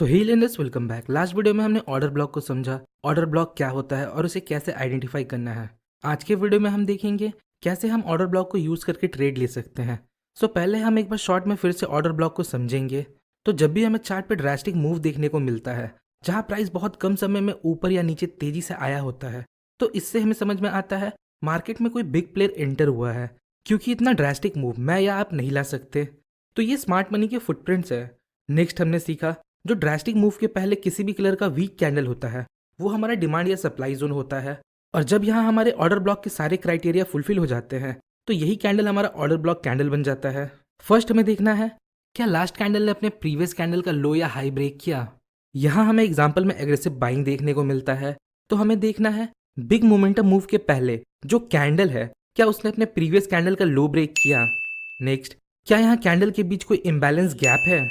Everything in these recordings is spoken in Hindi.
सो hi learners welcome back. Last video में हमने ऑर्डर ब्लॉक को समझा, ऑर्डर ब्लॉक क्या होता है और उसे कैसे आइडेंटिफाई करना है। आज के वीडियो में हम देखेंगे कैसे हम ऑर्डर ब्लॉक को यूज़ करके ट्रेड ले सकते हैं। सो पहले हम एक बार शॉर्ट में फिर से ऑर्डर ब्लॉक को समझेंगे। तो जब भी हमें चार्ट पे ड्रास्टिक मूव देखने को मिलता है जहाँ प्राइस बहुत कम समय में ऊपर या नीचे तेजी से आया होता है, तो इससे हमें समझ में आता है मार्केट में कोई बिग प्लेयर एंटर हुआ है, क्योंकि इतना ड्रास्टिक मूव मैं या आप नहीं ला सकते। तो ये स्मार्ट मनी के फुटप्रिंट्स है। नेक्स्ट हमने सीखा जो ड्रास्टिक मूव के पहले किसी भी कलर का वीक कैंडल होता है वो हमारा डिमांड या सप्लाई जोन होता है, और जब यहाँ हमारे ऑर्डर ब्लॉक के सारे क्राइटेरिया फुलफिल हो जाते हैं तो यही कैंडल हमारा ऑर्डर ब्लॉक कैंडल बन जाता है। फर्स्ट हमें देखना है क्या लास्ट कैंडल ने अपने प्रीवियस कैंडल का लो या हाई ब्रेक किया। यहाँ हमें एग्जाम्पल में एग्रेसिव बाइंग देखने को मिलता है, तो हमें देखना है बिग मोमेंटम मूव के पहले जो कैंडल है क्या उसने अपने प्रीवियस कैंडल का लो ब्रेक किया। नेक्स्ट, क्या यहाँ कैंडल के बीच कोई इम्बैलेंस गैप है।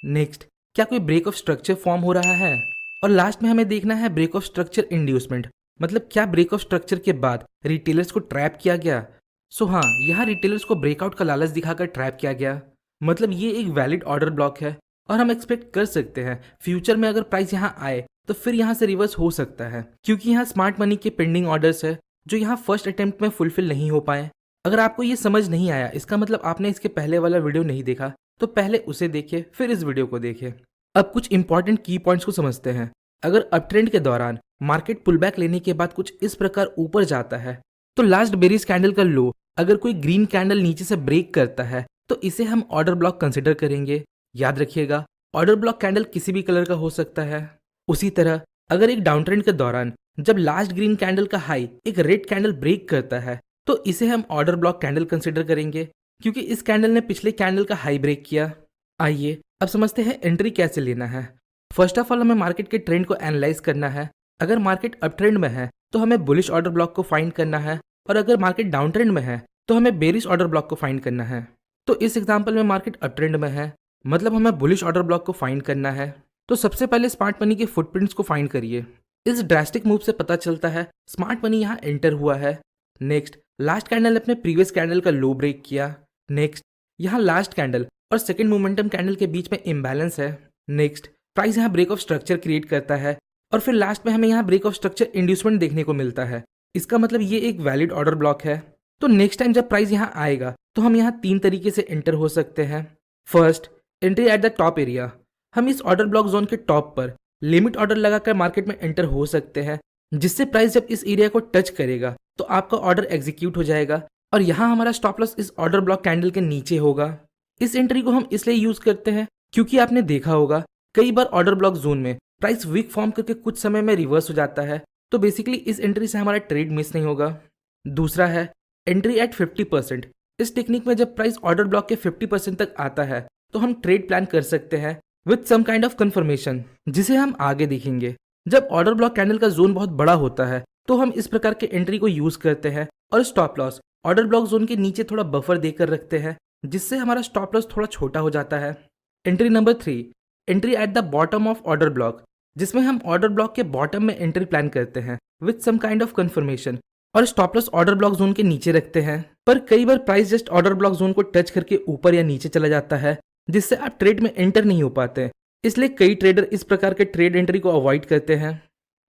नेक्स्ट, क्या कोई ब्रेक ऑफ स्ट्रक्चर फॉर्म हो रहा है। और लास्ट में हमें देखना है ब्रेक ऑफ स्ट्रक्चर इंड्यूसमेंट, मतलब क्या ब्रेक ऑफ स्ट्रक्चर के बाद रिटेलर्स को ट्रैप किया गया। सो हाँ, यहाँ रिटेलर्स को ब्रेकआउट का लालच दिखाकर ट्रैप किया गया, मतलब ये एक वैलिड ऑर्डर ब्लॉक है और हम एक्सपेक्ट कर सकते हैं फ्यूचर में अगर प्राइस यहाँ आए तो फिर यहाँ से रिवर्स हो सकता है, क्योंकि यहाँ स्मार्ट मनी के पेंडिंग ऑर्डर्स है जो यहाँ फर्स्ट अटेम्प्ट में फुलफिल नहीं हो पाए। अगर आपको ये समझ नहीं आया इसका मतलब आपने इसके पहले वाला वीडियो नहीं देखा, तो पहले उसे देखिए फिर इस वीडियो को देखिए। अब कुछ इंपॉर्टेंट की पॉइंट्स को समझते हैं। अगर अपट्रेंड के दौरान मार्केट पुलबैक लेने के बाद कुछ इस प्रकार ऊपर जाता है तो लास्ट बेरिश कैंडल का लो अगर कोई ग्रीन कैंडल नीचे से ब्रेक करता है तो इसे हम ऑर्डर ब्लॉक कंसिडर करेंगे। याद रखिएगा, ऑर्डर ब्लॉक कैंडल किसी भी कलर का हो सकता है। उसी तरह अगर एक डाउन ट्रेंड के दौरान जब लास्ट ग्रीन कैंडल का हाई एक रेड कैंडल ब्रेक करता है तो इसे हम ऑर्डर ब्लॉक कैंडल कंसिडर करेंगे, क्योंकि इस कैंडल ने पिछले कैंडल का हाई ब्रेक किया। आइए अब समझते हैं एंट्री कैसे लेना है। फर्स्ट ऑफ ऑल हमें मार्केट के ट्रेंड को एनालाइज करना है। अगर मार्केट अप ट्रेंड में है तो हमें बुलिश ऑर्डर ब्लॉक को फाइंड करना है, और अगर मार्केट डाउन ट्रेंड में है तो हमें बेरिश ऑर्डर ब्लॉक को फाइंड करना है। तो इस एग्जांपल में मार्केट अप ट्रेंड में है, मतलब हमें बुलिश ऑर्डर ब्लॉक को फाइंड करना है। तो सबसे पहले स्मार्ट मनी के फुटप्रिंट्स को फाइंड करिए। इस ड्रास्टिक मूव से पता चलता है स्मार्ट मनी यहाँ एंटर हुआ है। नेक्स्ट, लास्ट कैंडल ने अपने प्रीवियस कैंडल का लो ब्रेक किया। नेक्स्ट, यहाँ लास्ट कैंडल और सेकंड मोमेंटम कैंडल के बीच में इम्बैलेंस है। नेक्स्ट, प्राइस यहाँ ब्रेक ऑफ स्ट्रक्चर क्रिएट करता है, और फिर लास्ट में हमें यहाँ ब्रेक ऑफ स्ट्रक्चर इंड्यूसमेंट देखने को मिलता है। इसका मतलब ये एक वैलिड ऑर्डर ब्लॉक है। तो नेक्स्ट टाइम जब प्राइस यहाँ आएगा तो हम यहाँ तीन तरीके से एंटर हो सकते हैं। First, entry at the top area. हम इस ऑर्डर ब्लॉक जोन के टॉप पर लिमिट ऑर्डर लगाकर मार्केट में एंटर हो सकते हैं, जिससे प्राइस जब इस एरिया को टच करेगा तो आपका ऑर्डर एग्जीक्यूट हो जाएगा, और यहाँ हमारा स्टॉप लॉस इस ऑर्डर ब्लॉक कैंडल के नीचे होगा। इस एंट्री को हम इसलिए यूज करते हैं क्योंकि आपने देखा होगा कई बार ऑर्डर ब्लॉक जोन में प्राइस वीक फॉर्म करके कुछ समय में रिवर्स हो जाता है, तो बेसिकली इस एंट्री से हमारा ट्रेड मिस नहीं होगा। दूसरा है एंट्री एट 50%। इस टेक्निक में जब प्राइस ऑर्डर ब्लॉक के 50% तक आता है तो हम ट्रेड प्लान कर सकते हैं with some kind of confirmation, जिसे हम आगे देखेंगे। जब ऑर्डर ब्लॉक कैंडल का जोन बहुत बड़ा होता है तो हम इस प्रकार के एंट्री को यूज करते हैं, और stop loss order block zone के नीचे थोड़ा बफर देकर रखते हैं, जिससे हमारा स्टॉप लॉस थोड़ा छोटा हो जाता है। Entry number 3, entry at the bottom of order block, जिसमें हम ऑर्डर ब्लॉक के बॉटम में एंट्री प्लान करते हैं with some kind of confirmation, और stop loss order block zone के नीचे रखते हैं। पर कई बार price just order block zone को टच करके ऊपर या नीचे चला जाता है, जिससे आप ट्रेड में एंटर नहीं हो पाते, इसलिए कई ट्रेडर इस प्रकार के ट्रेड एंट्री को अवॉइड करते हैं।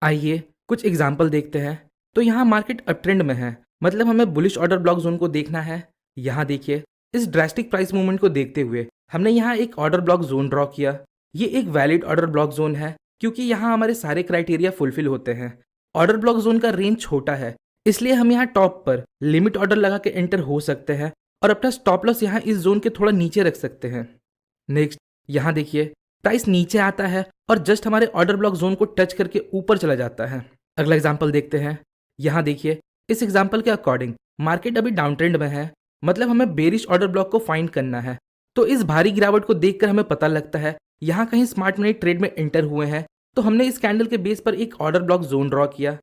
आइए कुछ एग्जाम्पल देखते हैं। तो यहाँ मार्केट अप ट्रेंड में है, मतलब हमें बुलिश ऑर्डर ब्लॉक जोन को देखना है। यहाँ देखिए, इस ड्रास्टिक प्राइस मूवमेंट को देखते हुए हमने यहाँ एक ऑर्डर ब्लॉक जोन ड्रॉ किया। ये एक वैलिड ऑर्डर ब्लॉक जोन है, क्योंकि यहाँ हमारे सारे क्राइटेरिया फुलफिल होते हैं। ऑर्डर ब्लॉक जोन का रेंज छोटा है, इसलिए हम यहाँ टॉप पर लिमिट ऑर्डर लगा के एंटर हो सकते हैं, और अपना स्टॉप लॉस यहाँ इस जोन के थोड़ा नीचे रख सकते हैं। नेक्स्ट, यहाँ देखिए, प्राइस नीचे आता है और जस्ट हमारे ऑर्डर ब्लॉक जोन को टच करके ऊपर चला जाता है। अगला एग्जाम्पल देखते हैं। यहाँ देखिए, इस एग्जाम्पल के अकॉर्डिंग मार्केट अभी डाउन ट्रेंड में है, मतलब हमें बेरिश ऑर्डर ब्लॉक को फाइंड करना है। तो इस भारी गिरावट को देखकर हमें पता लगता है यहाँ कहीं स्मार्ट मनी ट्रेड में एंटर हुए हैं, तो हमने इस कैंडल के बेस पर एक ऑर्डर ब्लॉक जोन ड्रॉ किया।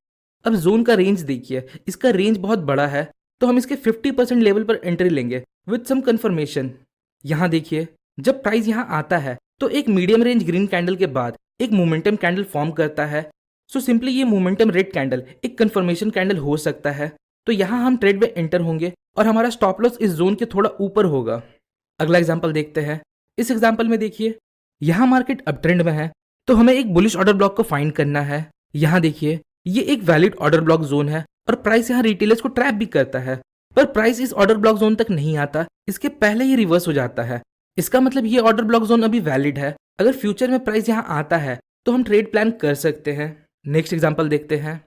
अब जोन का रेंज देखिए, इसका रेंज बहुत बड़ा है, तो हम इसके 50% लेवल पर एंट्री लेंगे विद सम कंफर्मेशन। यहाँ देखिए, जब प्राइस यहाँ आता है तो एक मीडियम रेंज ग्रीन कैंडल के बाद एक मोमेंटम कैंडल फॉर्म करता है। सो सिंपली ये मोमेंटम रेड कैंडल एक कंफर्मेशन कैंडल हो सकता है, तो यहाँ हम ट्रेड में एंटर होंगे और हमारा स्टॉप लॉस इस जोन के थोड़ा ऊपर होगा। अगला एग्जाम्पल देखते हैं। इस एग्जाम्पल में देखिए, यहाँ मार्केट अप ट्रेंड में है, तो हमें एक बुलिश ऑर्डर ब्लॉक को फाइंड करना है। यहाँ देखिए, ये एक वैलिड ऑर्डर ब्लॉक जोन है और प्राइस यहाँ रिटेलर्स को ट्रैप भी करता है, पर प्राइस इस ऑर्डर ब्लॉक जोन तक नहीं आता, इसके पहले ही रिवर्स हो जाता है। इसका मतलब ये ऑर्डर ब्लॉक जोन अभी वैलिड है। अगर फ्यूचर में प्राइस यहाँ आता है तो हम ट्रेड प्लान कर सकते हैं। नेक्स्ट एग्जांपल देखते हैं।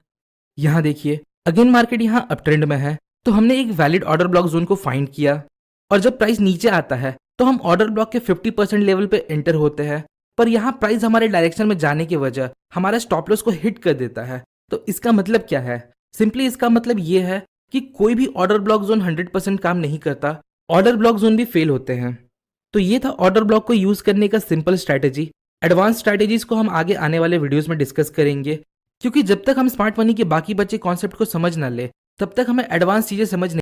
यहाँ देखिए, अगेन मार्केट यहाँ अप ट्रेंड में है, तो हमने एक वैलिड ऑर्डर ब्लॉक जोन को फाइंड किया और जब प्राइस नीचे आता है तो हम ऑर्डर ब्लॉक के 50% लेवल पे एंटर होते हैं, पर यहाँ प्राइस हमारे डायरेक्शन में जाने की वजह हमारा स्टॉप लॉस को हिट कर देता है। तो इसका मतलब क्या है? सिंपली इसका मतलब ये है कि कोई भी ऑर्डर ब्लॉक जोन 100% काम नहीं करता, ऑर्डर ब्लॉक जोन भी फेल होते हैं। तो ये था ऑर्डर ब्लॉक को यूज करने का सिंपल स्ट्रैटेजी। एडवांस स्ट्रैटेजीज को हम आगे आने वाले वीडियोस में डिस्कस करेंगे, क्योंकि जब तक हम स्मार्ट मनी के बाकी बचे कॉन्सेप्ट को समझ ना ले तब तक हमें एडवांस चीजें समझ नहीं